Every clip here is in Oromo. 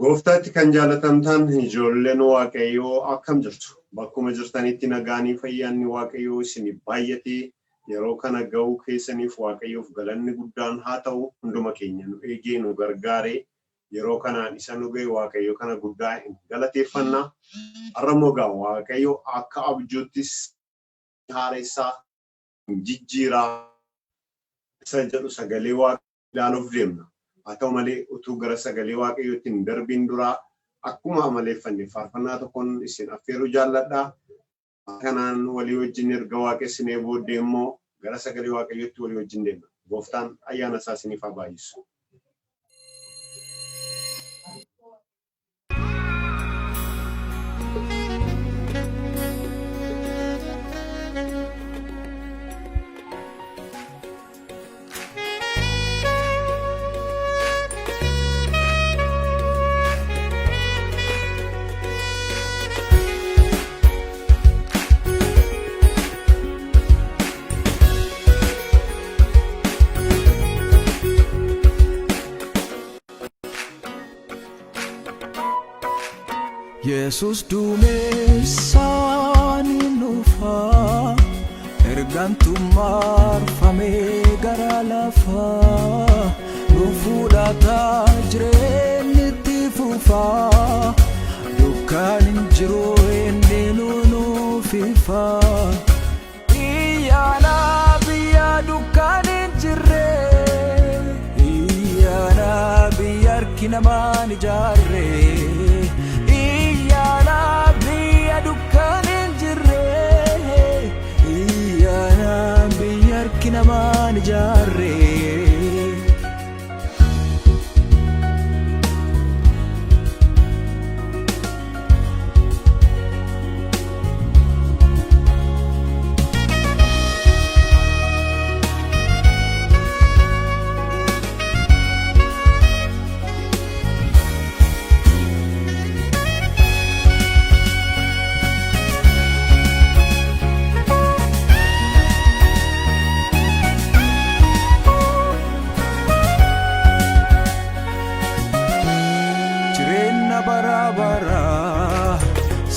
Gooftaatti kan jaalatamtan ijoolleen Waaqayyoo akkam jirtu. Bakkuma jirtanitti nagaanii fayyaanni Waaqayyoo isiniif baay'atee yeroo kana ga'uu keessaniif Waaqayyoof galanni guddaan haa ta'u. Hunduma keenya nu eegee nu gargaaree yeroo kanaan isa nu ga'e Waaqayyo kana guddaa galateeffannaa. Har'ammoo gaa Waaqayyo akka abjuuttis haaressaa jijjiiraa isa jedhu sagalee Waaqayyoo ilaaluuf deemna. Haa ta'u malee utuu gara sagalee Waaqayyootti hin darbiin duraa akkuma amaleeffanne faarfannaa tokkoon isin affeeruu jaalladhaa. Kanaan walii wajjin erga waaqessinee booddee immoo gara sagalee Waaqayyootti walii wajjin deemna. Gooftaan ayyaana isaa isiniif haa baay'isu. Yesus duumessaan nuufaa ergantummaa arfamee gara lafaa nu fudhataa jireenyitti fufaa dukkaan hin jiru inni nuuf ifaa iyyaana biyya dukkaan hin jirre iyyaana biyya harki namaan ijaarre namaan ijaarre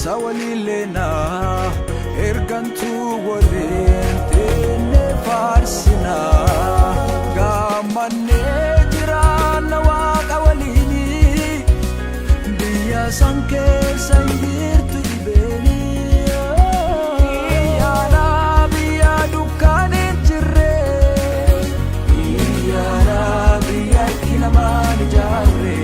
sawalilena ergantu walente farsina gamane jirana waqa walini biya sanke sangirtu ibeni iyana biya dukane jirre iyana biya kinamani jarre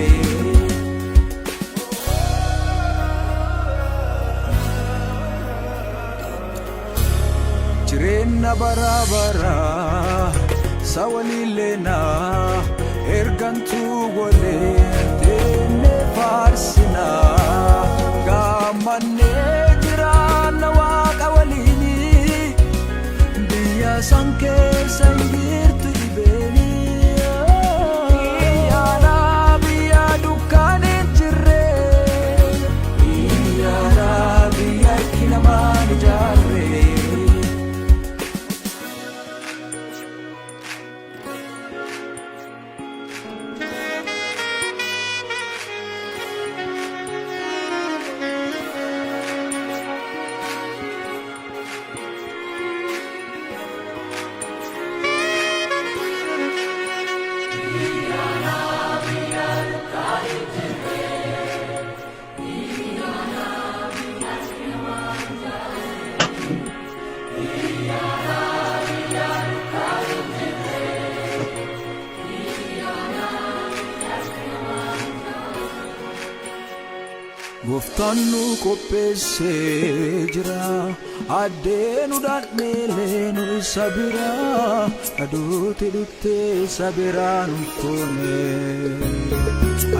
Jirena barabara sawalilena ergantu walente farsina gamane jirana waqa walini biya sanke sangirtu ibeni iyana biya dukane jirre iyana biya kinamani jarre Gooftaan nu qopheessee jira adeenu dhaadheelee nu isa bira aduuti dhuftee isa biraa nu toone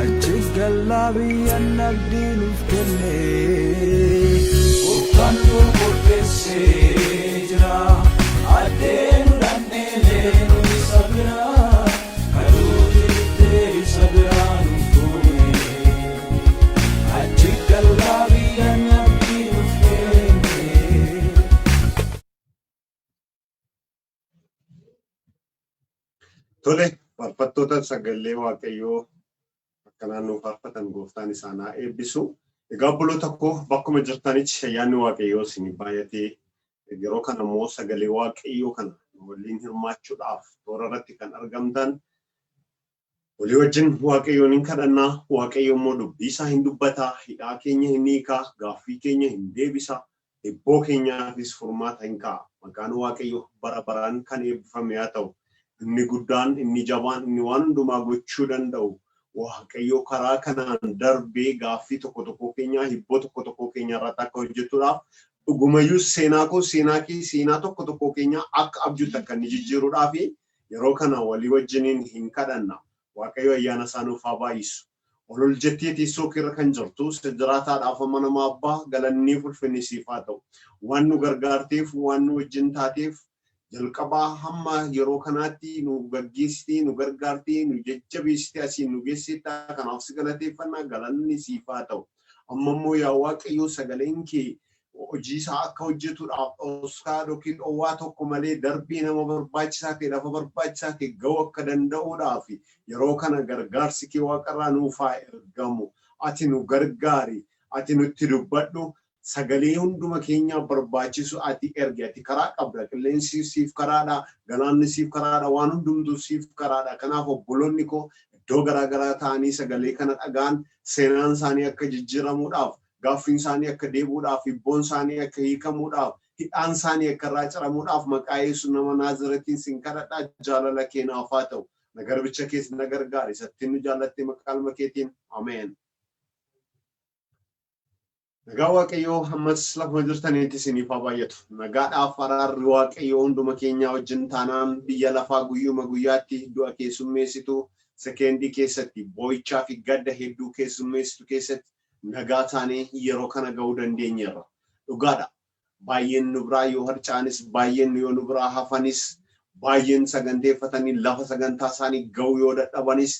achi gallaa biyyaan abdii nuuf kenne. Gooftaan nu qopheessee jira adeenu dhaadheelee nu isa bira aduuti dhuftee isa biraa nu Tole, faarfattoota sagalee Waaqayyoo akkanaan nu faarfatan gooftaan isaanaa eebbisu. Egaa obboloota koo bakkuma jirtanitti ayyaanni waaqayyoo isin baay'atee yeroo kana immoo sagalee waaqayyoo kana waliin hirmaachuudhaaf toora irratti kan argamtan walii wajjin waaqayyoon hin kadhannaa. Waaqayyo immoo dubbii isaa hin dubbataa, hidhaa keenya hin hiikaa, gaaffii keenya hin deebisaa, dhibboo keenyaafis furmaata hin kaa'a. Maqaan waaqayyoo bara baraan kan eebbifame haa ta'u. Inni guddaan, inni jabaan, inni waan hundumaa gochuu danda'u waaqayyo karaa kanaan darbee gaaffii tokko keenyaa, hibboo tokko keenya irratti akka hojjetuudhaaf dhugumayyuu seenaa tokko keenyaa akka abjuutti akka inni jijjiiruudhaaf yeroo kana walii wajjiniin hin kadhanna. Waaqayyo ayyaana isaa nuuf haa baay'isu. Ol jettee teessoo irra kan jirtu jiraataadhaaf amanama abbaa galanni ulfinni siif haa ta'u. Waan nu gargaarteef, waan nu wajjin taateef jalqabaa hamma yeroo kanaatti nu gaggeessitee, nu gargaartee, nu jajjabeessitee asiin nu geessitee kanaaf si galateeffannaa galanni siif haa ta'u. Amma immoo yaa Waaqayyo sagaleen kee hojii isaa akka hojjetuudhaaf oskaa yookiin dhowwaa tokko malee darbii nama barbaachisaa ta'e lafa barbaachisaa ta'e ga'uu akka danda'uudhaaf yeroo kana gargaarsi kee waaqarraa nuuf haa ergamu. Ati nu gargaari, ati nutti dubbadhu. Sagalee hunduma keenya barbaachisu ati ergi. Ati karaa qabda, qilleensi siif karaadha, galaanni siif karaadha, waan hundumtuu siif karaadha. Kanaaf obboloonni koo iddoo garaagaraa ta'anii sagalee kana dhagaan seenaan isaanii akka jijjiiramuudhaaf, gaaffiin isaanii akka deebuudhaaf, hibboon isaanii akka hiikamuudhaaf, hidhaan isaanii akka irraa ciramuudhaaf maqaa Yesuus nama Naazreetiin sin kadhadhaa. Jaalala kee naaf haa ta'u. Nagarbicha keessa na gargaari. Isatti nu jaallattee maqaa ilma keetiin. Ameen. Nagaa waaqayyoo ammas lafa jirtanitti isiniif haa baay'atu. Nagaadhaaf araarri waaqayyoo hunduma keenyaa wajjin taanaan biyya lafaa guyyuma guyyaatti du'a keessummeessitu sekeendii keessatti boo'ichaa fi gadda hedduu keessummeessitu keessatti nagaa taanee yeroo kana ga'uu dandeenyeerra. Dhugaadha. Baay'een nu biraa yoo harcaanis, baay'een yoo nu biraa hafanis, baay'een saganteeffatanii lafa sagantaa isaanii ga'uu yoo dadhabanis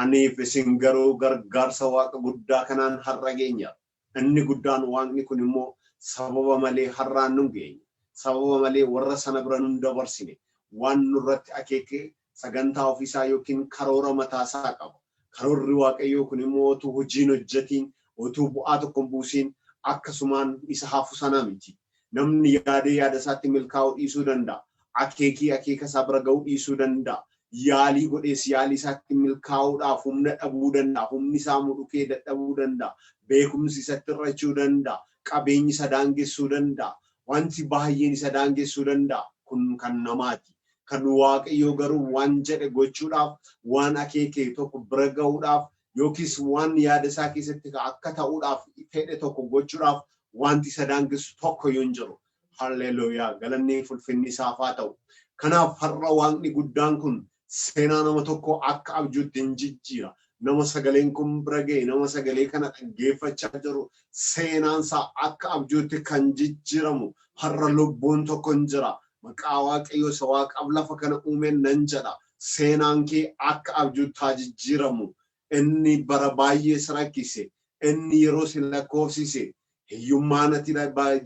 aniif isin garuu gargaarsa waaqa guddaa kanaan har'a geenyeerra. Inni guddaan waaqni kun immoo sababa malee har'aan nu geenye, sababa malee warra sana bira nu dabarsine, waan nurratti akeeke sagantaa ofiisaa yookiin karoora mataasaa qaba. Karoorri waaqayyoo kun immoo otuu hojiin hojjetiin, otuu bu'aa tokko buusiin akkasumaan isa hafu sana miti. Namni yaadee yaada isaatti milkaa'uu dhiisuu danda'a. Akeekii akeeka isaa bira ga'uu dhiisuu danda'a. Yaalii godhees yaalii isaatti milkaa'uudhaaf humna dhabuu danda'a. Humni isaa mudhukee dadhabuu danda'a. Beekumsi isatti irrachuu danda'a. Qabeenyi isa daangessuu danda'a. Wanti baay'een isa daangessuu danda'a. Kun kan namaati. Kan waaqayyoo garuu waan jedhe gochuudhaaf, waan akeekee tokko bira ga'uudhaaf yookiis waan yaada isaa keessatti akka ta'uudhaaf fedhe tokko gochuudhaaf wanti isa daangessu tokko yoo hin jiru. Halleluuyaa. Galanni ulfinni isaaf haa ta'u. Kanaaf har'a waaqni guddaan kun seenaa nama tokko akka abjuutti hin jijjiira. Nama sagaleen kun bira ga'e, nama sagalee kana dhaggeeffachaa jiru seenaan isaa akka abjuutti kan jijjiiramu har'a lubbuun tokko hin jira. Maqaa waaqayyoo isa waaqaaf lafa kana uumeen nan jedha. Seenaan kee akka abjuutti haa jijjiiramu. Inni bara baay'ee si rakkise, inni yeroo si lakkoofsise, hiyyummaan ati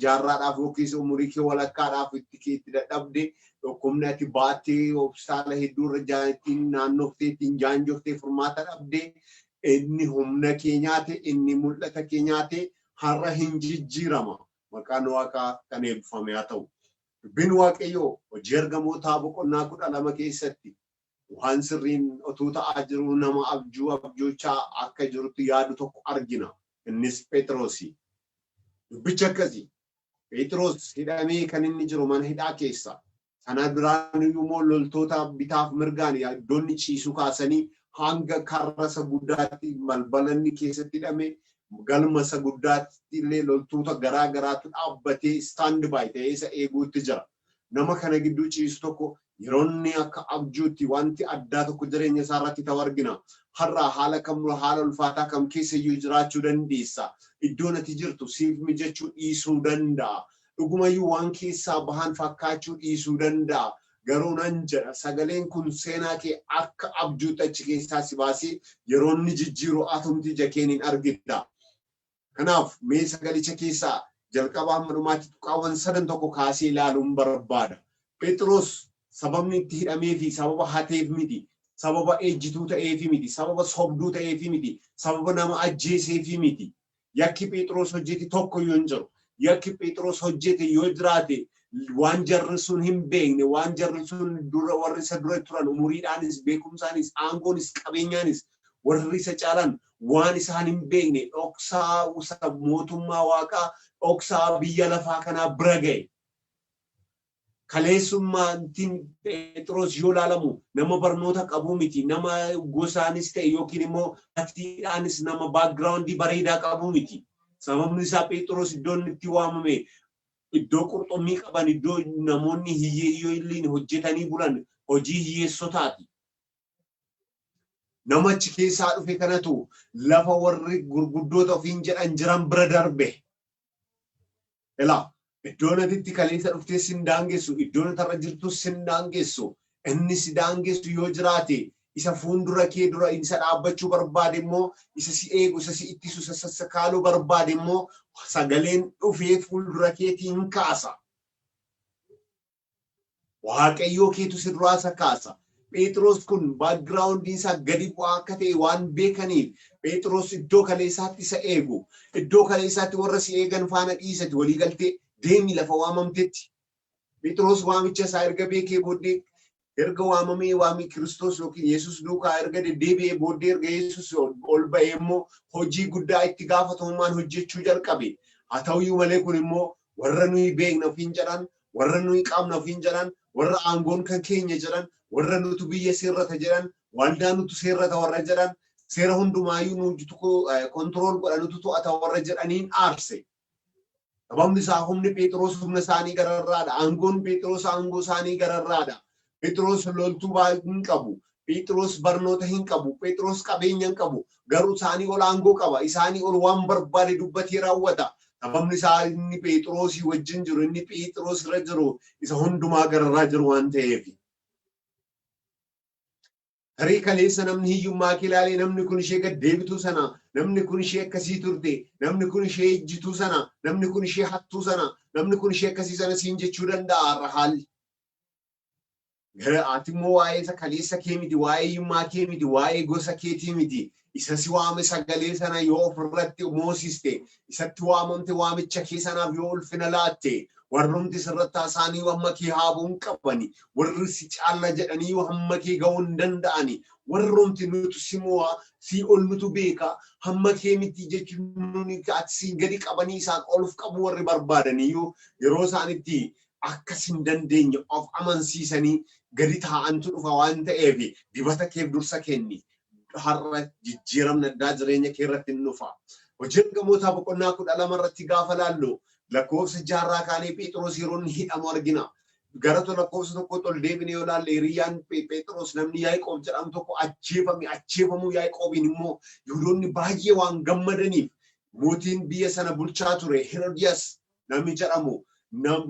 jaarraadhaaf yookiis umurii kee walakkaadhaaf itti dadhabde, dhukkubni ati baattee obstaala hedduurra jaanittiin naannoftee ittiin jaanjoftee furmaata dhabde, inni humna kee nyaate, inni mul'ata kee nyaate har'a hin jijjiirama. Maqaan waaqaa kan eebbifame haa ta'u. Dubbiin waaqayyoo hojii ergamootaa boqonnaa 12 keessatti waan sirriin otuu ta'aa jiru nama abjochaa akka jirutti yaadu tokko argina. Innis Phexrosi. Dubbicha akkasii Phexros hidhamee kan inni jiru mana hidhaa keessa. Sana biraan immoo loltoota bitaaf mirgaan iddoonni ciisu kaasanii hanga karrasa guddaatti balbalanni keessatti hidhame galma isa guddaatti illee loltoota garaa garaatu dhaabbatee stand by ta'ee isa eeguutti jira. Nama kana gidduu ciisu tokko yeroonni akka abjuutti wanti addaa tokko jireenya isaa irratti ta'u argina. Har'a haala kam haala ulfaataa kam keessa iyyuu jiraachuu dandeessa. Iddoon ati jirtu siif mijachuu dhiisuu danda'a. Dhugumayyuu waan keessaa bahan fakkaachuu dhiisuu danda'a. Garuu nan jedha sagaleen kun seenaa kee akka abjuutti achi keessaa si baasee yeroonni jijjiiruu atumti jakeeniin argita. Kanaaf mee sagalicha keessaa jalqabaa malumaatti tuqaawwan 3 tokko kaasee ilaaluun barbaada. Phexros sababni itti hidhamee fi sababa hateef miti. sababa ejjituu ta'eefi miti, sababa sobduu ta'eefi miti, sababa nama ajjeeseefi miti. Yakki Phexros hojjete tokko yoo hin jiru. Yakki Phexros hojjete yoo jiraate waan jarri sun hin beekne, waan jarri sun dura warri isa dura turan umuriidhaanis, beekumsaanis, aangoonis, qabeenyaanis warri isa caalan waan isaan hin beekne dhoksaa mootummaa waaqaa, dhoksaa biyya lafaa kanaa bira ga'e. Kaleessummaantiin Phexros yoo ilaalamu nama barnoota qabu miti, nama gosaanis ta'e yookiin immoo atiidhaanis nama baakgiraawundii bareedaa qabu miti. Sababni isaa Phexros iddoon itti waamame iddoo qurxummii qaban, iddoo namoonni hiyyeeyyoon hojjetanii bulan hojii hiyyeessotaati. Namachi keessaa dhufe kanatu lafa warri gurguddoota ofiin jedhan jiran bira darbe. Elaa iddoon atitti kaleessa dhuftee sin daangessu, iddoon atarra jirtu sin daangessu, inni si daangessu yoo jiraate isa fuuldura kee dura isa dhaabbachuu barbaade immoo isa si eegu, isa si ittisu, isa sassakaaluu barbaade immoo sagaleen dhufee fuuldura keetiin kaasa. Waaqayyoo keetu sirraa isa kaasa. Phexros kun background isaa gadi bu'aa akka ta'e waan beekaniif Phexros iddoo kaleessaatti isa eegu, iddoo kaleessaatti warra si eegan faana dhiisati walii galtee deemi lafa waamamtetti. Phexros waamicha isaa erga beekee booddee erga waamamee waami Kiristoos yookiin Yesuus duukaa erga deddeebi'ee booddee erga Yesuus ol ba'ee immoo hojii guddaa itti gaafatamummaan hojjechuu jalqabe. Haa ta'uyyuu malee kun immoo warra nuyi beekna ofiin jedhan, warra nuyi qaamna ofiin jedhan, warra aangoon kan keenya jedhan, warra nutu biyya seerrata jedhan, waldaa nutu seerrata warra jedhan, seera hundumaayyuu nutu kontirool godha nutu to'ata warra jedhaniin aarse. Sababni isaa humni Phexros humna isaanii gararraadha. Aangoon Phexros aangoo isaanii gararraadha. Phexros loltuu hin qabu. Phexros barnoota hin qabu. Phexros qabeenya hin qabu. Garuu isaanii ol aangoo qaba. Isaanii ol waan barbaade dubbatee raawwata. Sababni isaa inni Phexrosii wajjin jiru, inni Phexros irra jiru isa hundumaa gararraa jiru waan ta'eef. Tarii kaleessa namni hiyyummaa kee ilaalee namni kun ishee gad deebituu sana, namni kun ishee akkasii turte, namni kun ishee ejjituu sana, namni kun ishee hattuu sana, namni kun ishee akkasii sana siin jechuu danda'a har'a haalli. Gara ati immoo waa'ee isa kaleessa kee miti, waa'ee hiyyummaa kee miti, waa'ee gosa keetii miti. Isa si waame sagalee sana yoo ofirratti moosiste, isatti waamamte waamicha kee sanaaf yoo ulfina laatte, warrumti sirratti isaanii hamma kee haabuun qabani, warri si caalla jedhanii hamma kee ga'uu hin danda'ani, warrumti nutu si ol nutu beeka, hamma kee miti jechuun si gadi qabanii isaan oluuf qabu warri barbaadaniyyuu yeroo isaanitti akkas hin dandeenye of amansiisanii gadi taa'antu dhufa waan ta'eef dibata keef dursa kenni. Har'a jijjiiramna addaa jireenya kee irratti hin dhufa. Hojiin gamootaa boqonnaa 12 irratti gaafa laallu lakkoofsa 6 kaanee Phexros yeroo inni hidhamu argina. Gara lakkoofsa tokkotti ol deebinee yoo laalle hiriyyaan Phexros namni Yaaqoob jedhamu tokko ajjeefamuu Yaaqoobiin immoo Yihuudoonni baay'ee waan gammadaniif mootiin biyya sana bulchaa ture Heroodiyas namni jedhamu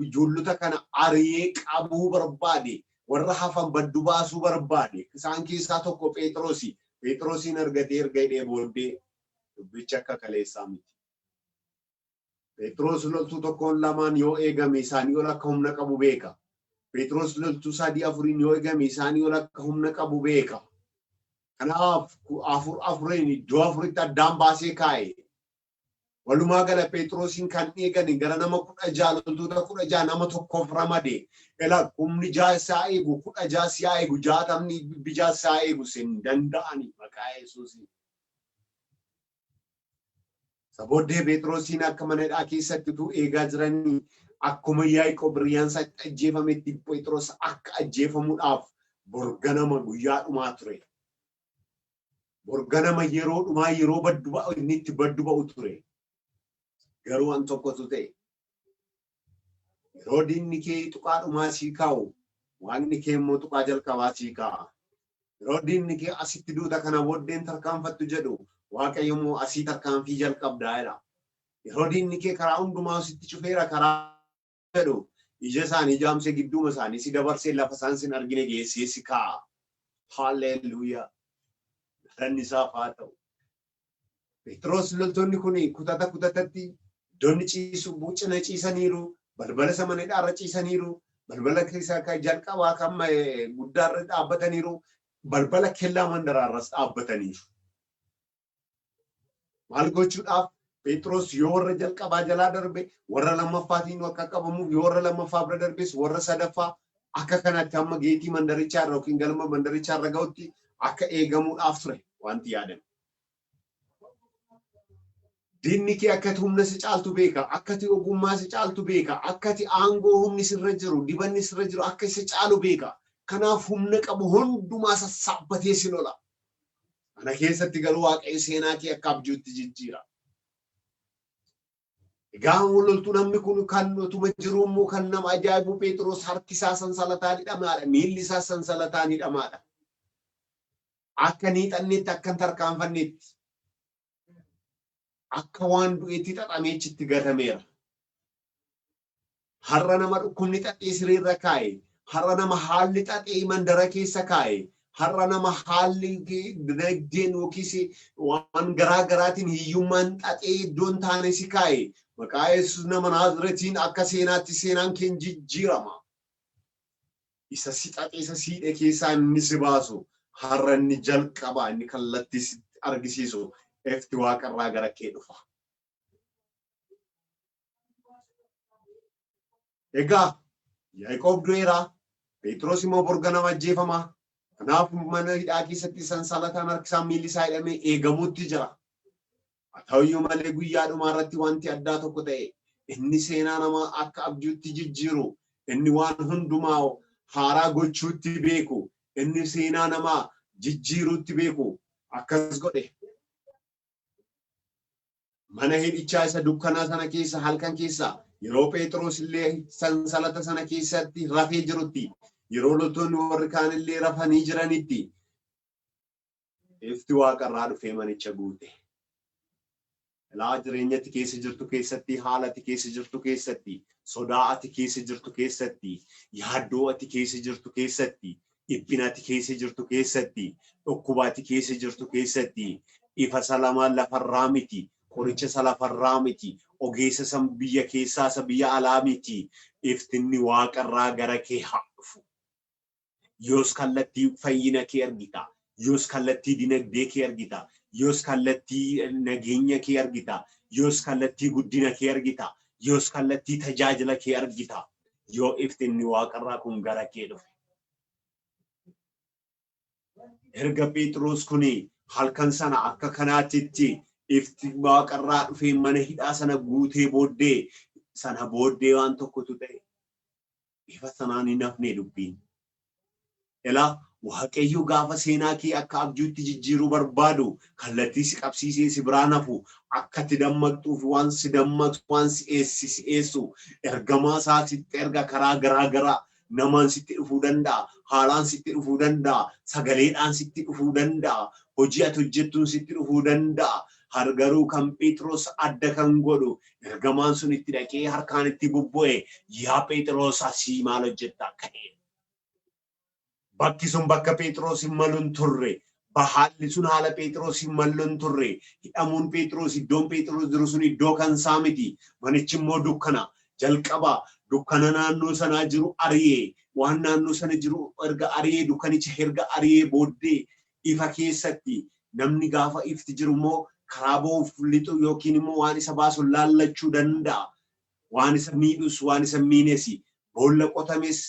ijoollota kana ari'ee qabuu barbaade, warra hafan baddu baasuu barbaade. Isaan keessaa tokko Phexrosi. Phexrosin argatee erga hidhee booddee dubbicha akka kaleessaa miti. Phexros loltuu tokkoon lamaan yoo eegame isaanii ol akka humna qabu beeka. Phexros loltuu 3-4 yoo eegame isaanii ol akka humna qabu beeka. Kanaaf afuriin iddoo afuritti addaan baasee kaa'e. Walumaa gala Phexrosin kan eegani gara nama 16 loltoota 16 nama tokkoof ramade. Ela humni 6 isaa eegu 16 isaa eegu 60 isaa eegu sin danda'ani maqaa Yesuusiin. Sabooddee Phexrosin akka manadhaa keessatti tu eegaa jiranii akkuma Yaaqoob riyyaansaatti ajjeefametti Phexros akka ajjeefamuudhaaf borganama guyyaa dhumaa ture. Borganama yeroo dhumaa yeroo baddu ba'u inni itti baddu ba'u ture. Garuu waan tokkotu ta'e. Yeroo diinni kee tuqaa dhumaa sii kaa'u, waaqni kee immoo tuqaa jalqabaa sii kaa'a. Yeroo diinni kee asitti duuta kana booddeen tarkaanfattu jedhu, Waaqayyo immoo asii tarkaanfii jalqabdaa jedha. Yeroo diinni kee karaa hundumaa sitti cufeera karaa jedhu, ija isaanii jaamsee gidduuma isaanii si dabarsee lafa isaan sin argine geessee si kaa'a. Haalleluuyaa. Galanni isaaf haa ta'u. Phexros loltoonni kun kutatatti iddoonni ciisu buucina ciisaniiru, balbala isa manadhaarra ciisaniiru, balbala keessaa kan jalqabaa kan guddaarra dhaabbataniiru. balbala kellaa mandaraarras dhaabbataniiru. Maal gochuudhaaf Phexros yoo warra jalqabaa jalaa darbe warra lammaffaatiin akka qabamuuf yoo warra lammaffaa bira darbes warra sadaffaa akka kanatti hamma geetii mandarichaa irra yookiin galma mandarichaa irra ga'utti akka eegamuudhaaf ture wanti yaadame. Diinni kee akkati humna si caaltu beeka, akkati ogummaa si caaltu beeka, akkati aangoo humni sirra jiru, dibanni sirra jiru akka isa caalu beeka. Kanaaf humna qabu hundumaa sassaabbatee si lola. Ana keessatti garuu Waaqayyo seenaa kee akka abjuutti jijjiira. Egaa loltuu namni kun kan utuma jiru immoo kan nama ajaa'ibu Phexros harki isaa sansalataan hidhamaadha, miilli isaa sansalataan hidhamaadha. Akka ni xanneetti akka hin tarkaanfanneetti akka waan du'eetti xaxameechitti gatameera. Har'a nama dhukkubni xaxee siriirra kaa'e, har'a nama haalli xaxee mandara keessa kaa'e, har'a nama haalli dinagdeen yookiis waan garaa garaatiin hiyyummaan xaxee iddoon taane si kaa'e. Maqaa Yesuus nama Naazreetiin akka seenaatti seenaan kee jijjiirama. Isa si xaxee isa siidhe keessaa inni si baasu har'a inni jalqaba inni kallattii sitti argisiisu efti Waaqarraa gara kee dhufa. Egaa Yaaqoob du'eera, Phexros immoo borga nama ajjeefama. Kanaaf mana hidhaa keessatti sansalataan harki isaa miilli isaa hidhamee eegamuutti jira. Ta'uyyuu malee guyyaa dhumaa irratti wanti addaa tokko ta'e inni seenaa namaa akka abjuutti jijjiiru, inni waan hundumaa haaraa gochuutti beeku, inni seenaa namaa jijjiiruutti beeku akkas godhe. Mana hidhichaa isa dukkanaa sana keessa halkan keessa yeroo Phexros illee sansalata sana keessatti rafee jirutti, yeroo loltoonni warri kaan illee rafanii jiranitti ifti Waaqarraa dhufee manicha guute. Laa jireenyatti keessa jirtu keessatti, haalati keessa jirtu keessatti, sodaa ati keessa jirtu keessatti, yaaddoo ati keessa jirtu keessatti, dhiphina ati keessa jirtu keessatti, dhukkuba ati keessa jirtu keessatti, ifa salamaan lafarraa miti, qoricha isa lafarraa miti, ogeessa san biyya keessaa isa biyya alaa miti, iftinni Waaqarraa gara kee haa dhufu. Yoos kallattii fayyina kee argita, yoos kallattii dinagdee kee argita, yoos kallattii nageenya kee argita, yoos kallattii guddina kee argita, yoos kallattii tajaajila kee argita, yoo iftinni Waaqarraa kun gara kee dhufe. Erga Phexros kuni halkan sana akka kanaatitti ifti Waaqarraa dhufee mana hidhaa sana guutee booddee sana booddee waan tokkotu ta'e. Ifa sanaan hin hafne dubbiin. Elaa Waaqayyo gaafa seenaa kee akka abjuutti jijjiiruu barbaadu kallattii si qabsiisee si biraan hafu akka itti dammaqxuuf waan si dammaqsu waan si eessu ergamaa isaa sitti erga karaa garaa garaa namaan sitti dhufuu danda'a, haalaan sitti dhufuu danda'a, sagaleedhaan sitti dhufuu danda'a, hojii ati hojjettuun sitti dhufuu danda'a. Garuu kan Phexros adda kan godhu ergamaan sun itti dhaqee harkaan itti bubbu'e yaa Phexros asii maal hojjettaa ka'e. Bakki sun bakka Phexros hin maluun turre, haalli sun haala Phexros hin maluun turre, hidhamuun Phexros iddoon Phexros jiru sun iddoo kan isaa miti, manichi immoo dukkana. Jalqaba dukkana naannoo sanaa jiru ari'ee, waan naannoo sana jiru erga ari'ee dukkanicha erga ari'ee booddee ifa keessatti namni gaafa ifti jiru immoo karaa ba'uuf lixu yookiin immoo waan isa baasu laallachuu danda'a. Waan isa miidhus waan isa miines boolla qotames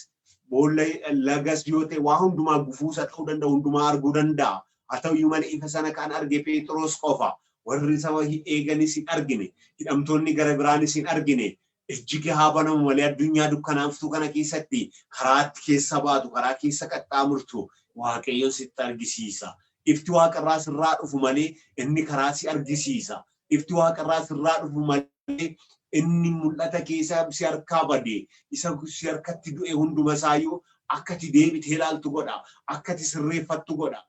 boolla lagas yoo ta'e waa hundumaa gufuusa ta'uu danda'a, hundumaa arguu danda'a. Haa ta'uyyuu malee ifa sana kan arge Phexros qofa. Warri saba eeganis hin argine, hidhamtoonni gara biraanis hin argine. Ijji kee haa banamu malee addunyaa dukkanaaftuu kana keessatti karaatti keessa baatu, karaa keessa qaxxaamurtu Waaqayyo sitti argisiisa. Ifti Waaqarraa sirraa dhufu malee inni karaa si argisiisa. Ifti Waaqarraa sirraa dhufu malee inni mul'ata keessa si harkaa bade, isa si harkatti du'e hunduma isaayyuu akka ati deebitee ilaaltu godha, akka ati sirreeffattu godha.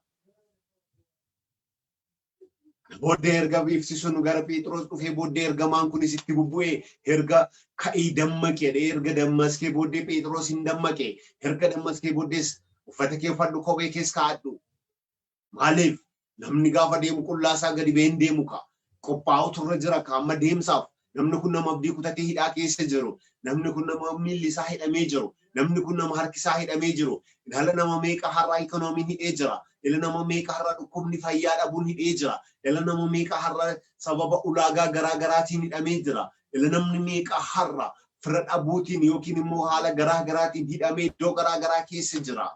Booddee erga ifti sun gara Phexros dhufee booddee ergamaan kunis itti bubbu'ee erga ka'ii dammaqee erga dammaskee booddee Phexros hin dammaqe, erga dammaskee booddees uffata kee uffadhu, kophee kees kaa'adhu. Maaliif namni gaafa deemu qullaasaa gadi ba'een deemu ka qophaa'utu irra jira ka amma deemsaaf. Namni kun nama abdii kutatee hidhaa keessa jiru, namni kun nama miilli isaa hidhamee jiru, namni kun nama harki isaa hidhamee jiru dhala nama meeqa har'a ikoonomiin hidhee jira dhala nama meeqa har'a dhukkubni fayyaa dhabuun hidhee jira dhala nama meeqa har'a sababa ulaagaa garaagaraatiin hidhamee jira dhala namni meeqa har'a fira dhabuutiin yookiin immoo haala garaagaraatiin hidhamee iddoo garaagaraa keessa jira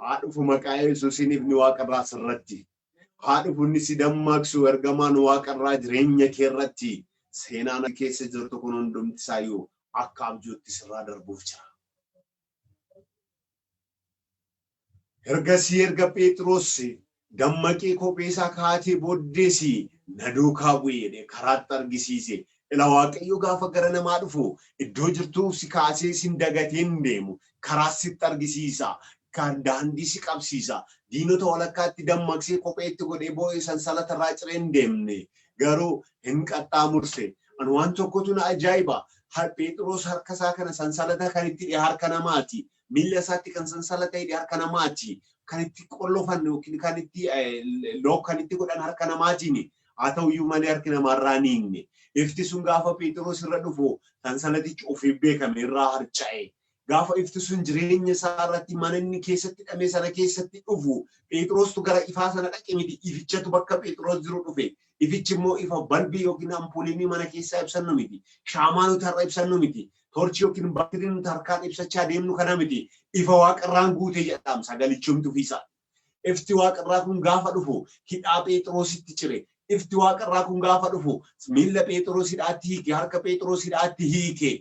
haadhufu maqaa Yesuusiin ifni waaqarraa sirratti haadhufu inni si dammaqsu ergamaan waaqarraa jireenya kee irratti seenaan keessa jirtu kun hundumti isaayyuu akka abjuutti sirraa darbuuf jira. Erga Phexros dammaqee kophee isaa kaatee booddeesi na duukaa bu'ee jedhee karaatti argisiise. Ila Waaqayyo gaafa gara namaa dhufu iddoo jirtuu si kaasee sin dagateen deemu karaa sitti argisiisa. Kan daandii si qabsiisa. Diinota walakkaatti dammaqsee kopheetti godhee boo'ee sansalata irraa ciree hin deemne. Garuu hin qaxxaamurse. Ani waan tokkotu na ajaa'iba. Phexros harka isaa kana sansalata kan itti hidhee harka namaati. Miilla isaatti kan sansalata hidhee harka namaati. Kan itti qollofan yookiin kan itti kan itti godhan harka namaatiin. Haa ta'uyyuu malee harki namaarraa ni hiikne. Ifti sun gaafa Phexros irra dhufu sansalatichi ofii beekame irraa harca'e. Gaafa ifti sun jireenya isaa irratti mana inni keessatti hidhame sana keessatti dhufu Phexrostu gara ifaa sana dhaqe miti ifichatu bakka Phexros jiru dhufe ifichi immoo ifa balbii yookiin ampuulinii mana keessaa ibsannu miti shaamaa nuti har'a ibsannu miti torchi yookiin baatiriin nuti harkaan ibsachaa deemnu kana miti ifa waaqarraan guute jedhama sagalichumtu fiisa ifti waaqarraa kun gaafa dhufu hidhaa Phexrositti cire ifti waaqarraa kun gaafa dhufu miilla Phexros hidhaatti hiike harka Phexros hidhaatti hiike.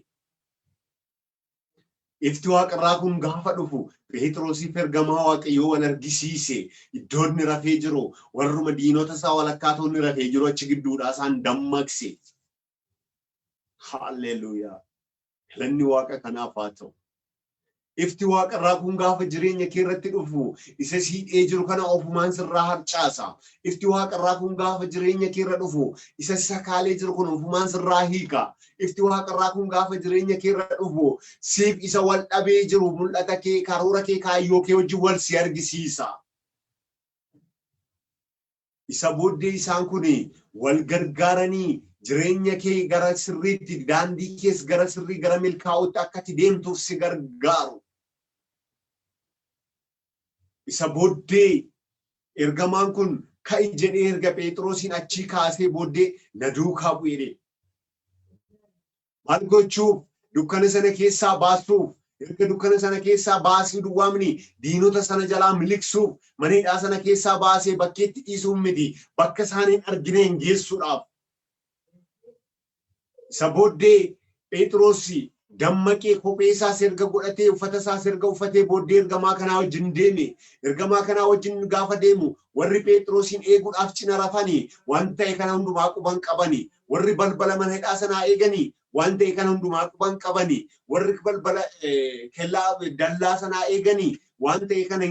Ifti waaqarraa kun gaafa dhufu Phexrosiif ergamaa Waaqayyoo wal argisiise iddoo inni rafee jiru warruma diinota isaa walakkaatoo inni rafee jiru achi gidduudhaa isaan dammaqse. Haalleluuyaa. Galanni Waaqa kanaaf haa ta'u. Ifti waaqarraa kun gaafa jireenya kee irratti dhufu isa siidhee jiru kana ofumaan sirraa harcaasa. Ifti waaqarraa kun gaafa jireenya kee irra dhufu isa sakaalee jiru kun ofumaan sirraa hiika. Ifti waaqarraa kun gaafa jireenya kee irra dhufu siif isa wal dhabee jiru mul'ata kee karoora kee kaayyoo kee wajjin wal si argisiisa. Isa booddee isaan kun wal gargaaranii jireenya kee gara sirriitti daandii kees gara sirrii gara milkaa'uutti akkati deemtuuf si gargaaru. Isa booddee ergamaan kun ka'i jedhee erga Phexrosin achii kaasee booddee na duukaa bu'ee. Maal gochuuf dukkana sana keessaa baasuuf erga dukkana sana keessaa baasii duwwaamni diinota sana jalaa miliksuuf mana hidhaa sana keessaa baasee bakkeetti dhiisuuf miti bakka isaaniin argine hin geessuudhaaf. Isa booddee Phexros dammaqee kophee isaas erga godhatee uffata isaas erga uffatee booddee ergamaa kanaa wajjin deeme. Ergamaa kanaa wajjin gaafa deemu warri Phexrosin eeguudhaaf cina rafanii waan ta'e kana hundumaa quban qabanii warri balbala mana hidhaa sanaa eeganii waan ta'e kana hundumaa quban qabanii warri balbala kellaa dallaa sanaa eeganii waan ta'e kana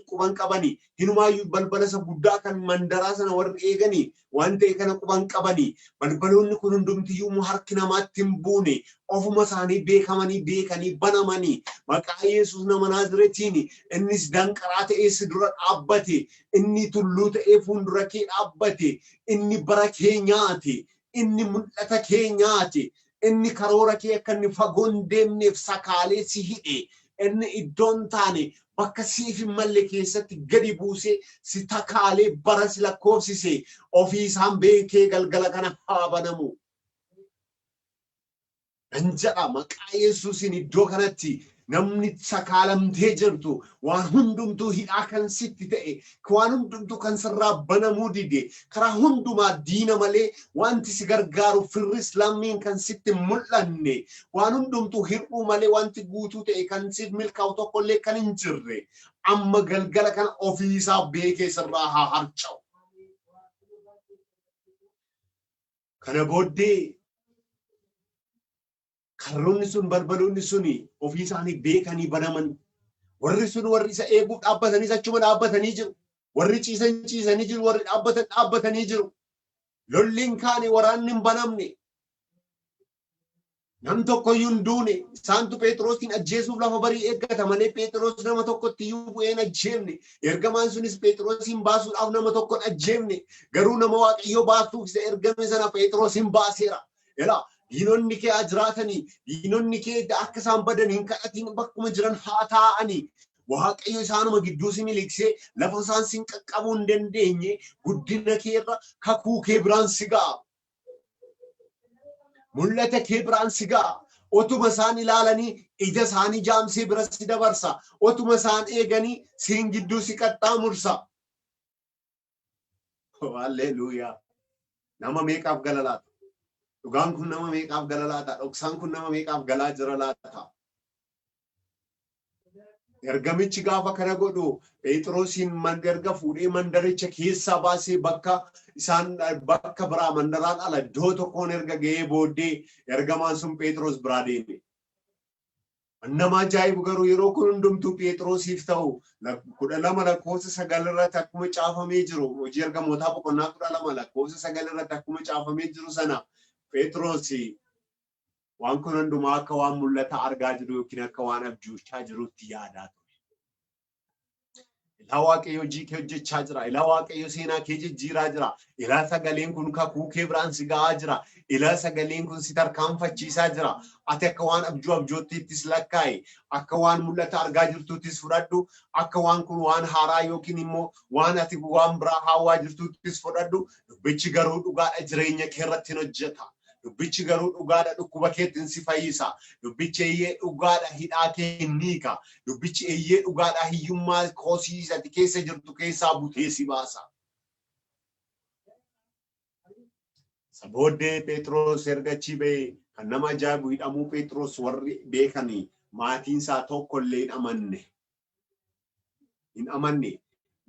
quban qabanii hinumaayyuu balbala isa guddaa kan mandaraa sana warri eeganii waan ta'e kana quban qabanii balbaloonni kun hundumtiyyuu harki namaatti hin buune ofuma isaanii beekamanii beekanii banamanii maqaa Yesuus nama Naazreetiin innis danqaraa ta'ee si dura dhaabbate inni tulluu ta'ee fuuldura kee dhaabbate inni bara kee nyaate inni mul'ata kee nyaate inni karoora kee akka inni fagoon deemneef sakaalee si hidhe inni iddoon taane bakka siif hin malle keessatti gadi buusee si takaalee bara si lakkoofsise ofii isaan beekee galgala kana haa banamu. Anjala maqaa Yesuusin iddoo kanatti namni sakaalamtee jirtu waan hundumtuu hidhaa kan sitti ta'e waan hundumtuu kan sirraa banamuu dide karaa hundumaa diina malee wanti si gargaaru firris lammiin kan sitti mul'anne waan hundumtuu hir'uu malee wanti guutuu ta'e kan siif milkaa'u tokkollee kan hin jirre amma galgala kana ofii isaa beekee sirraa haa harca'u. Kana booddee karroonni sun balbaloonni suni ofii isaanii beekanii banaman warri sun warri isa eeguuf dhaabbatanii achuma dhaabbatanii jiru warri ciisanii jiru warri dhaabbatanii jiru lolliin kaane waraanni hin banamne nam tokkoyyuu hin duune isaantu Phexrosin ajjeesuuf lafa barii eeggata malee Phexros nama tokkotti iyyuu bu'een ajjeefne ergamaan sunis Phexrosin baasuudhaaf nama tokkon ajjeefne garuu nama Waaqayyo baasuuf isa ergame sana Phexrosin baaseera. Ela diinonni kee ajiraatanii diinonni kee akka isaan badan hin kadhatiin bakkuma jiran haa taa'anii waaqayyo isaanuma gidduu si miliqsee lafa isaan sin qaqqabuu hin dandeenye guddina kee irra kakuu kee biraan si ga'a mul'ata kee biraan si ga'a otuma isaan ilaalanii ija isaanii jaamsee bira si dabarsa otuma isaan eeganii siin gidduu si qaxxaamursa. Hallelujah. Nama meeqaaf gala laata? Dhugaan kun nama meeqaaf gala laata? Dhoksaan kun nama meeqaaf galaa jira laata? Ergamichi gaafa kana godhu Phexrosin erga fuudhee mandaricha keessaa baasee bakka biraa mandaraan ala iddoo tokkoon erga ga'ee booddee ergamaan sun Phexros biraa deeme. Nama ajaa'ibu garuu yeroo kun hundumtuu Phexrosiif ta'u 12 lakkoofsa 9 irratti akkuma caafamee jiru hojii ergamootaa boqonnaa 12 lakkoofsa 9 irratti akkuma caafamee jiru sana Phexros waan kun hundumaa akka waan mul'ata argaa jiru yookiin akka waan abjuuchaa jirutti yaadaa ture. Ilaa waaqayyo hojii kee hojjechaa jira. Ilaa waaqayyo seenaa kee jijjiiraa jira. Ilaa sagaleen kun kakuu kee biraan si ga'aa jira. Ilaa sagaleen kun si tarkaanfachiisaa jira. Ati akka waan abjoottiittis lakkaa'e akka waan mul'ata argaa jirtuuttis fudhadhu. Akka waan kun waan haaraa yookiin immoo waan ati waan biraa hawwaa jirtuuttis fudhadhu. Dubbichi garuu dhugaadha jireenya kee irratti hojjeta. Dubbichi garuu dhugaadha dhukkuba keetiin si fayyisa. Dubbichi eeyyee dhugaadha hidhaa kee ni hiika. Dubbichi eeyyee dhugaadha hiyyummaa koosiisati keessa jirtu keessaa butee si baasa. Sabooddee Phexros ergachi ba'e kan nama ajaa'ibu hidhamuu Phexros warri beekanii maatiin isaa tokkollee hin amanne.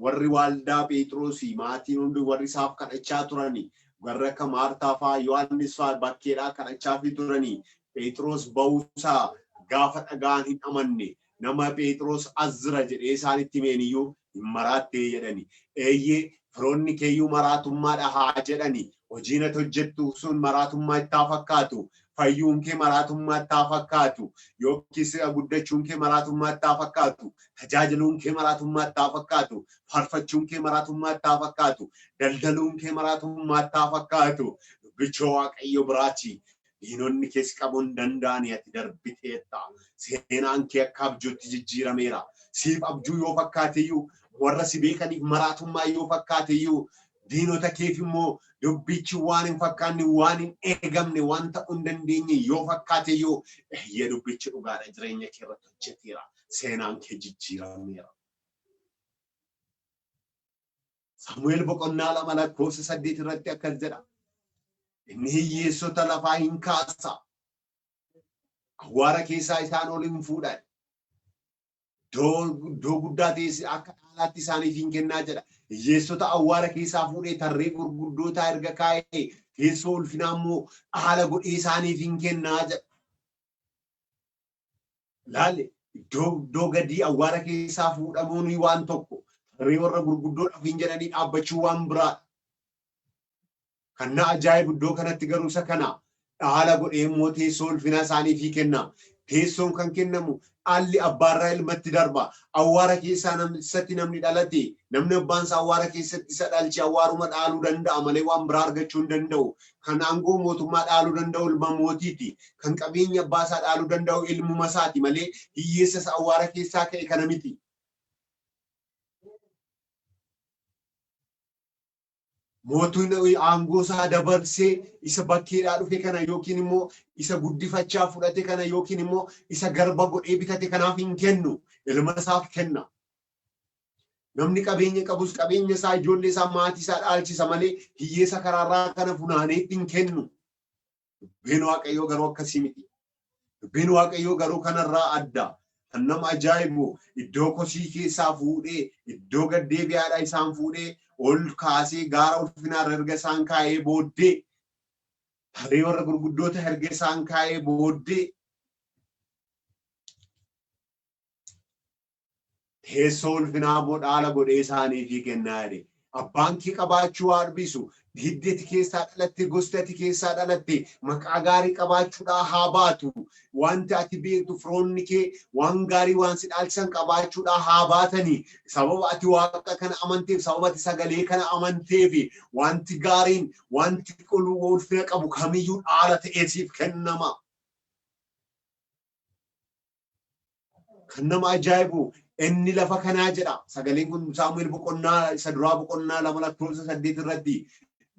Warri waldaa Phexrosi maatiin hundi warri isaaf kadhachaa turanii warra akka Maartaa fa'aa Yohaannis fa'aa bakkeedhaa kadhachaa fi turanii Phexros ba'uusaa gaafa dhagaan hin amanne nama Phexros azra jedhee isaanitti himeeniyyuu hin maraattee jedhani. Eeyyee firoonni keeyyuu maraatummaadha haa jedhani. Hojiin ati hojjettu sun maraatummaa itti haa fakkaatu. Fayyuun kee maraatummaa itti haa fakkaatu. Yookiis guddachuun kee maraatummaa itti haa fakkaatu. Tajaajiluun kee maraatummaa itti haa fakkaatu. Faarfachuun kee maraatummaa itti haa fakkaatu. Daldaluun kee maraatummaa itti haa fakkaatu. Dubbicha waaqayyo biraati. Diinonni kee si qabuu hin danda'ani ati darbiteetta. Seenaan kee akka abjuutti jijjiirameera. Siif abjuu yoo fakkaateyyuu warra si beekaniif maraatummaa yoo fakkaateyyuu diinota keef immoo dubbichi waan hin fakkaanne waan hin eegamne waan ta'uu hin dandeenye yoo fakkaateyyuu eeyyee dubbichi dhugaadha jireenya kee irratti hojjeteera. Seenaan kee jijjiirameera. Saamu'eel boqonnaa 2 lakkoofsa 8 irratti akkas jedha. Inni hiyyeessota lafaa hin kaasa. Awwaara keessaa isaan ol hin fuudhan. Iddoo guddaa ta'e akka dhaalaatti isaaniif hin kennaa jedha. Hiyyeessota awwaara keessaa fuudhee tarree gurguddootaa erga kaa'ee teessoo ulfinaa immoo dhaala godhee isaaniif hin kennaa jedha. Laalle iddoo gadii awwaara keessaa fuudhamuun waan tokko tarree warra gurguddoodhaaf hin jedhanii dhaabbachuu waan biraadha. Kan na ajaa'ibu iddoo kanatti garuu isa kana dhaala godhee immoo teessoo ulfinaa isaaniif kenna. Teessoon kan kennamu dhaalli abbaarraa ilmatti darba. Awwaara keessaa namni dhalate namni abbaan isaa awwaara keessatti isa dhalche awwaaruma dhaaluu danda'a malee waan biraa argachuu hin danda'u. Kan aangoo mootummaa dhaaluu danda'u ilma mootiiti. Kan qabeenya abbaa isaa dhaaluu danda'u ilmuma isaati malee hiyyeessa isa awwaara keessaa ka'e kana miti. Mootiin aangoo isaa dabarsee isa bakkeedhaa dhufe kana yookiin immoo isa guddifachaa fudhate kana yookiin immoo isa garba godhee bitate kanaaf hin kennu. Ilma isaaf kenna. Namni qabeenya qabus qabeenya isaa ijoollee isaa maatii isaa dhaalchisa malee hiyyeessa karaarraa kana funaanee hin kennu. Dubbiin waaqayyoo garuu akkasii miti. Dubbiin waaqayyoo garuu kanarraa adda. Kan nama ajaa'ibu iddoo kosii keessaa fuudhee iddoo gaddeebi'aadhaa isaan fuudhee ol kaasee gaara ulfinaa erga isaan kaa'ee booddee tarree warra gurguddoota erga isaan kaa'ee booddee teessoo ulfinaa immoo dhaala godhee isaaniif kennaa jedhe. abbaan kee qabaachuu harbisu hiddeeti keessaa dhalatte gostati keessaa dhalatte maqaa gaarii qabaachuudhaa haa baatu wanti ati beektu firoonni kee waan gaarii waan si dhaalchisan qabaachuudhaa haa baatanii sababa ati waaqa kana amanteef sababa ati sagalee kana amanteef wanti gaariin wanti ulfina qabu kamiyyuu dhaala ta'ee siif kennama. Kan nama ajaa'ibu inni lafa kanaa jedha sagaleen kun Saamu'eel boqonnaa isa duraa boqonnaa 2:8 irratti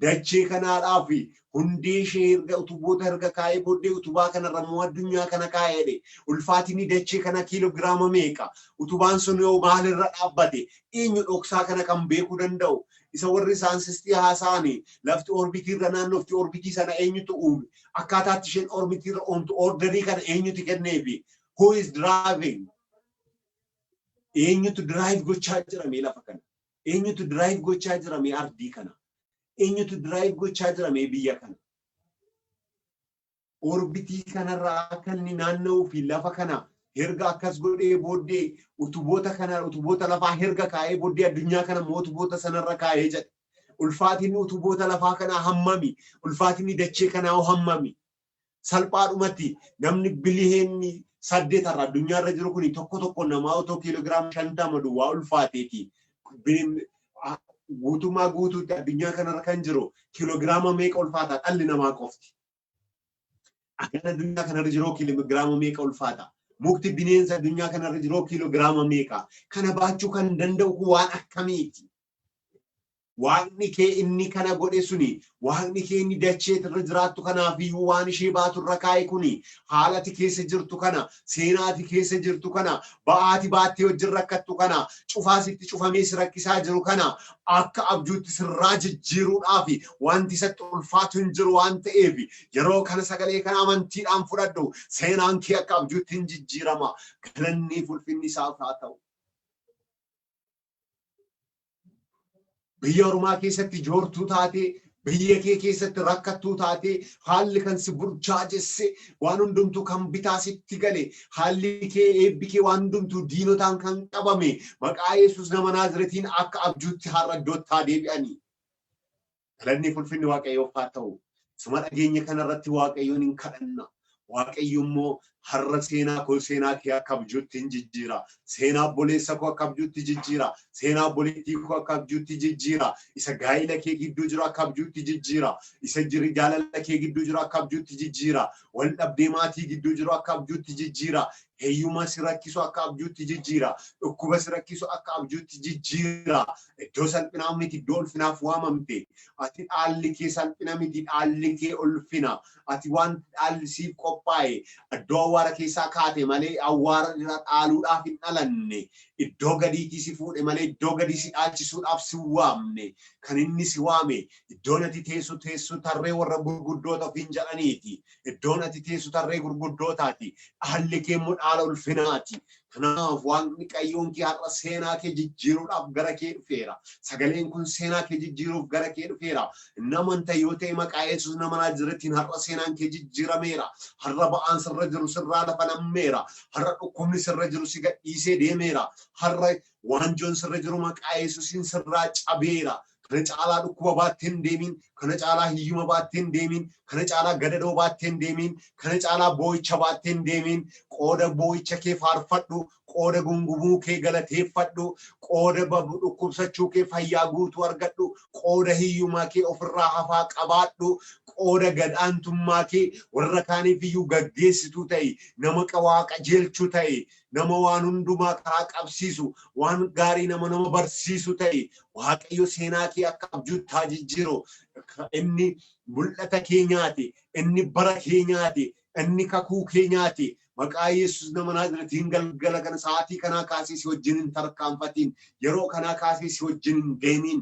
dachee kanaadhaaf hundee ishee erga utuboota erga kaa'ee booddee utubaa kanarra immoo addunyaa kana kaa'ee ulfaatinni dachee kana kiiloogiraama meeqa utubaan sun yoo maalirra dhaabbate eenyu dhoksaa kana kan beekuu danda'u isa warri saayinsistii haasa'anii lafti orbitiirra naannofti orbitii sana eenyutu uume akkaataatti isheen orbitiirra oomtu orderii kana eenyutu kenneefi who is driving eenyutu drive gochaa jirame lafa kana eenyutu drive gochaa jirame ardii kana eenyutu drive gochaa jirame biyya kana orbitii kanarraa kan naanna'uu fi lafa kana herga akkas godhee booddee utuboota lafaa herga kaa'ee booddee addunyaa kana utuboota sanarra kaa'ee jedhe ulfaatinni utuboota lafaa kanaa hammami ulfaatinni dachee kanaa hammami salphaadhumatti namni biliheenni 8 irra addunyaarra jiru kun tokko namaa otoo kiiloogiraama 50 duwwaa ulfaateeti guutumaa guutuutti addunyaa kanarra kan jiru kiiloogiraama meeqa ulfaata dhalli namaa qofti akkana addunyaa kanarra jiru kiiloogiraama meeqa ulfaata mukti bineensa addunyaa kanarra jiru kiiloogiraama meeqa kana baachuu kan danda'u waan akkamiiti waaqni kee inni kana godhe suni waaqni kee inni dachee irra jiraattu kanaaf iyyuu waan ishee baatu irra kaa'e kuni haalati keessa jirtu kana seenaati keessa jirtu kana ba'aati baattee wajjin rakkattu kana cufaasitti cufamee si rakkisaa jiru kana akka abjuutti sirraa jijjiiruudhaaf wanti isatti ulfaatu hin jiru waan ta'eef yeroo kana sagalee kana amantiidhaan fudhadhu seenaan kee akka abjuutti hin jijjiirama galanni ulfinni isaaf haa ta'u. Biyya Oromaa keessatti joortuu taate biyya kee keessatti rakkattuu taate haalli kan si burjaajesse waan hundumtuu kan bitaa sitti gale haalli kee eebbi kee waan hundumtuu diinotaan kan qabame maqaa Yesuus nama Naazreetiin akka abjuutti har'a iddootti deebi'anii galanni ulfinni Waaqayyoof haa ta'u suma dhageenya kanarratti Waaqayyoon hin kadhanna Waaqayyo immoo har'a seenaa koo seenaa kee akka abjuutti hin jijjiira seenaa boleessa koo akka abjuutti jijjiira seenaa boleettii koo akka abjuutti jijjiira isa gaa'ila kee gidduu jiru akka abjuutti jijjiira isa jiri jaalala kee gidduu jiru akka abjuutti jijjiira wal dhabdee maatii gidduu jiru akka abjuutti jijjiira heeyyuma si rakkisu akka abjuutti jijjiira dhukkuba si rakkisu akka abjuutti jijjiira iddoo salphinaa miti iddoo ulfinaaf waamamte ati dhaalli kee salphina miti dhaalli kee ulfina ati waan dhaalli siif qophaa'e iddoo awwaara keessaa kaate malee awwaara irra dhaaluudhaaf hin dhalanne iddoo gadiitii si fuudhe malee iddoo gadii si dhaalchisuudhaaf si waamne kan inni si waame iddoon ati teessu tarree warra gurguddoota ofiin jedhaniiti iddoon ati teessu tarree gurguddootaati dhaalli kee immoo dhaala ulfinaati kanaaf waaqni qayyoon kee har'a seenaa kee jijjiiruudhaaf gara kee dhufeera sagaleen kun seenaa kee jijjiiruuf gara kee dhufeera namanta yoo ta'e maqaa Yesuus nama Naazreetiin har'a seenaan kee jijjiirameera har'a ba'aan sirra jiru sirraa lafa nammeera har'a dhukkubni sirra jiru si gadhiisee deemeera har'a waanjoon sirra jiru maqaa Yesuusiin sirraa cabeera kana caalaa dhukkuba baattee hin deemin kana caalaa hiyyuma baattee hin deemin kana caalaa gadadoo baattee hin deemin kana caalaa boo'icha baattee hin deemin qooda boo'icha kee faarfadhu qooda gungumuu kee galateeffadhu qooda dhukkubsachuu kee fayyaa guutuu argadhu qooda hiyyumaa kee ofirraa hafaa qabaadhu qooda gadaantummaa kee warra kaaniif iyyuu gaggeessituu ta'e nama waaqa jeelchuu ta'e nama waan hundumaa karaa qabsiisu waan gaarii nama barsiisu ta'e Waaqayyo seenaa kee akka abjuutti haa jijjiiru inni mul'ata keenyaati inni bara keenyaati inni kakuu keenyaati maqaa Yesuus nama Naazreetiin galgala kana sa'aatii kanaa kaasee si wajjin hin tarkaanfatiin yeroo kanaa kaasee si wajjin hin deemin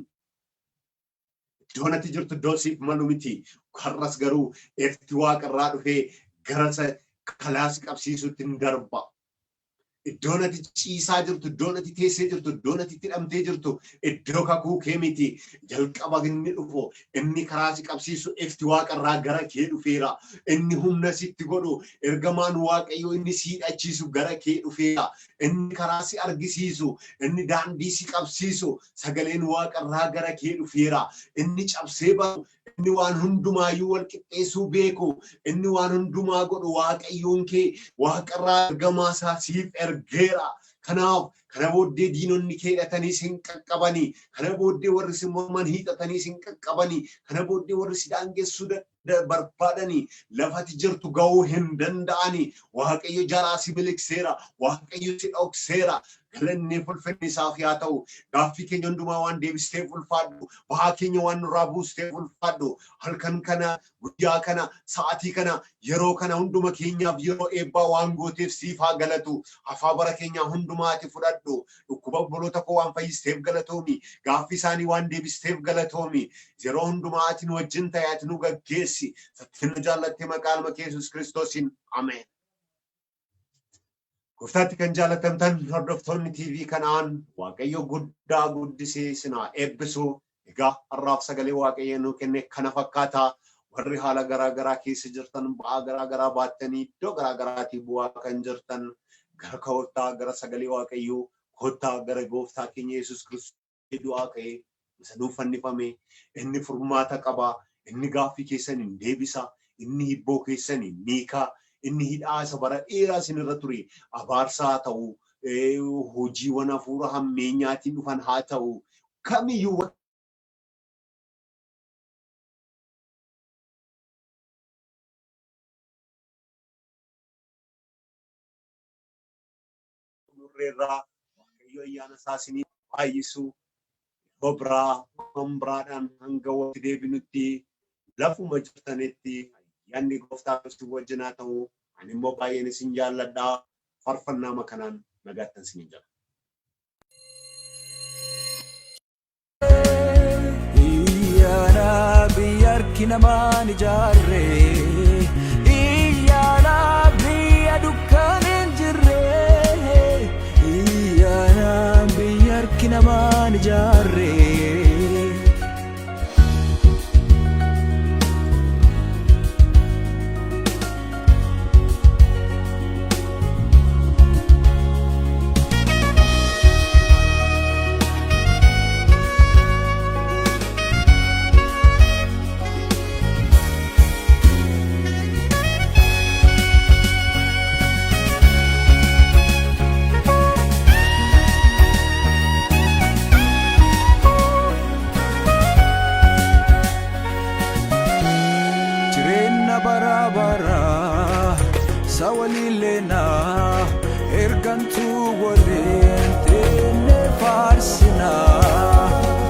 iddoon ati jirtu iddoo siif malu miti har'as garuu eegti waaqarraa dhufee gara kalaas qabsiisutti hin darba Iddoo ati ciisaa jirtu, iddoo ati teessee jirtu, iddoo ati hidhamtee jirtu, iddoo kakuu kee miti. Jalqaba inni dhufu, inni karaa si qabsiisu ifti waaqarraa gara kee dhufeera. Inni humna sitti godhu, ergamaan Waaqayyoo inni si hidhachiisu gara kee dhufeera. Inni karaa si argisiisu, inni daandii si qabsiisu, sagaleen waaqarraa gara kee dhufeera. Inni cabsee baru, inni waan hundumaayyuu wal qixxeessuu beeku, inni waan hundumaa godhu Waaqayyoon kee waaqarraa ergamaa isaa siif ergeera. Kanaaf kana booddee diinonni kee hidhatanii sin qaqqabanii, kana booddee warri si morman hidhatanii sin qaqqabanii, kana booddee warri si daangessuu barbaadanii lafati jirtu ga'uu hin danda'anii. Waaqayyo jaraa si miliqseera, Waaqayyo si dhokseera. Galanni ulfinni isaaf haa ta'u. Gaaffii keenya hundumaa waan deebisteef ulfaadhu, bahaa keenya waan nurraa buusteef ulfaadhu. Halkan kana, guyyaa kana, sa'aatii kana, yeroo kana hunduma keenyaaf yeroo eebbaa waan gooteef siif haa galatu. Hafaa bara keenyaa hundumaati fudhadhu. Dhukkuba obboloota koo waan fayyisteef galatoomi. Gaaffii isaanii waan deebisteef galatoomi. Yeroo hundumaa ati nu wajjin ta'e, ati nu gaggeessi. Ati nu jaallattee maqaa ilma kee Yesuus Kiristoosiin. Ameen. Gooftaatti kan jaallatamtan hordoftoonni TV kanaan Waaqayyo guddaa guddisee sinaa eebbisu. Egaa har'aaf sagalee Waaqayyo nuu kenne kana fakkaata. Warri haala garaagaraa keessa jirtan, ba'aa garaagaraa baattanii iddoo garaagaraatii bu'aa kan jirtan, gara kottaa gara sagalee Waaqayyoo, kottaa gara Gooftaa keenya Yesuus Kiristoos du'aa ka'ee isa nuuf fannifame. Inni furmaata qaba. Inni gaaffii keessan hin deebisa. Inni hibboo keessan hin hiika. Inni hidhaa isa bara dheeraa isinirra ture abaarsaa haa ta'u, hojiiwwan hafuura hammeenyaatiin dhufan haa ta'u, kamiyyuu nurreerraa Waaqayyo ayyaana isaa isiniif baay'isu. Yeroo biraadhaan hanga walitti deebinutti lafuma jirtanitti yaanni Gooftaa Yesuus wajjin haa ta'u. Ani immoo baay'een isin jaalladhaa. Faarfannaa kanaan nagaattan isiniin jedha. Iyyaana biyya harki namaan ijaarre, iyyaana biyya dukkaan hin jirre, iyyaana biyya harki namaan ijaarre. Sawalilena ergantu waliin teenne faarsina,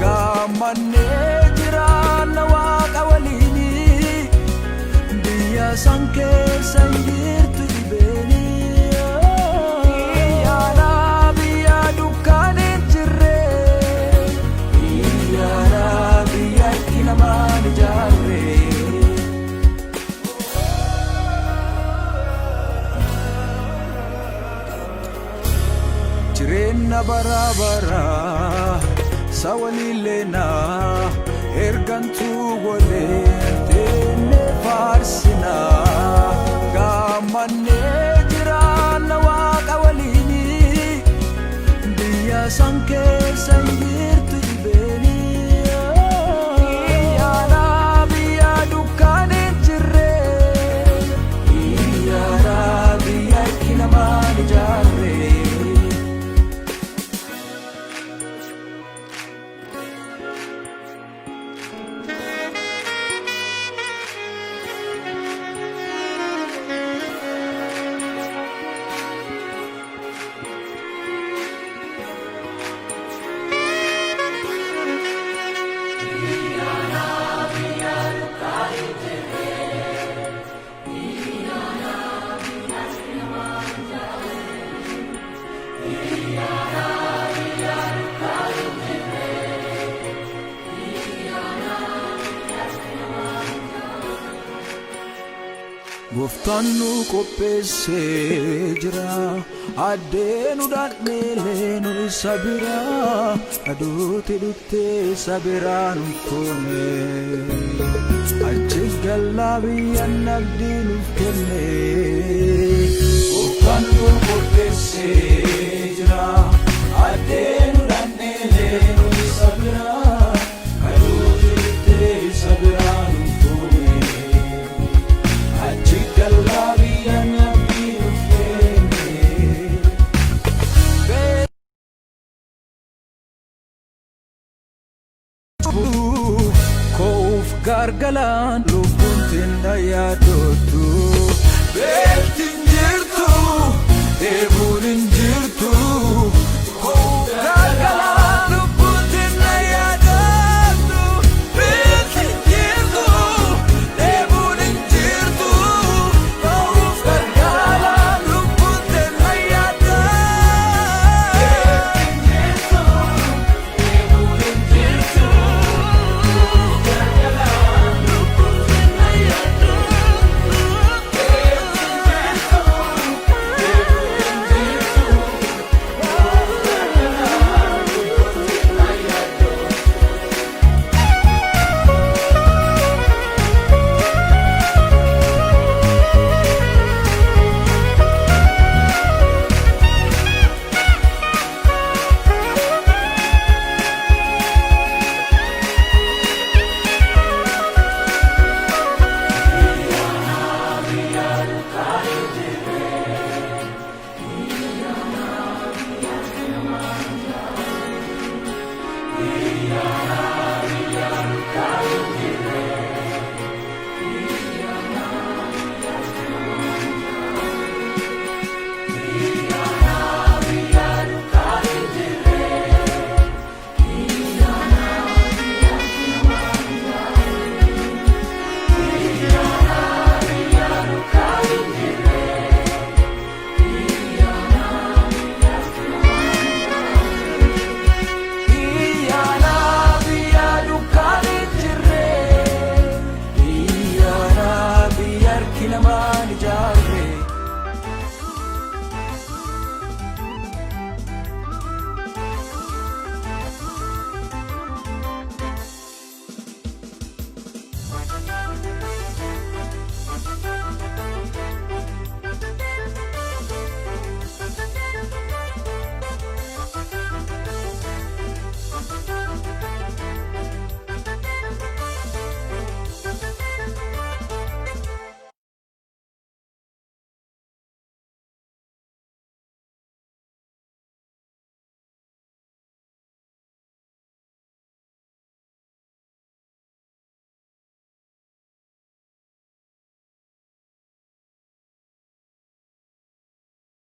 gammannee jiraanna Waaqa waliini, biyya san keessa jirtu dhibeeni. Iyyaana biyya dukkaan hin jirre, iyyaana biyya harki namaan ijaarre. Jireenna bara bara sawalilena ergantu waliin teenne faarsina, gammannee jiraanna Waaqa waliini, biyya san keessa jirtu dhibeeni. Iyyaana biyya dukkaan hin jirre, iyyaana biyya harki namaan ijaarre. Gooftaan nu qopheessee jira addeenu dhaadheelee nu isa bira aduuti dhuttee isa biraan tuune achi gallaa biyyaan abdii nuuf kenne gooftaan nu qopheessee jira addeenu dhaadheelee nu isa bira aduuti dhuttee isa biraan gargalaan lubbuun tinna yaadotu beektiin jirtu deebuun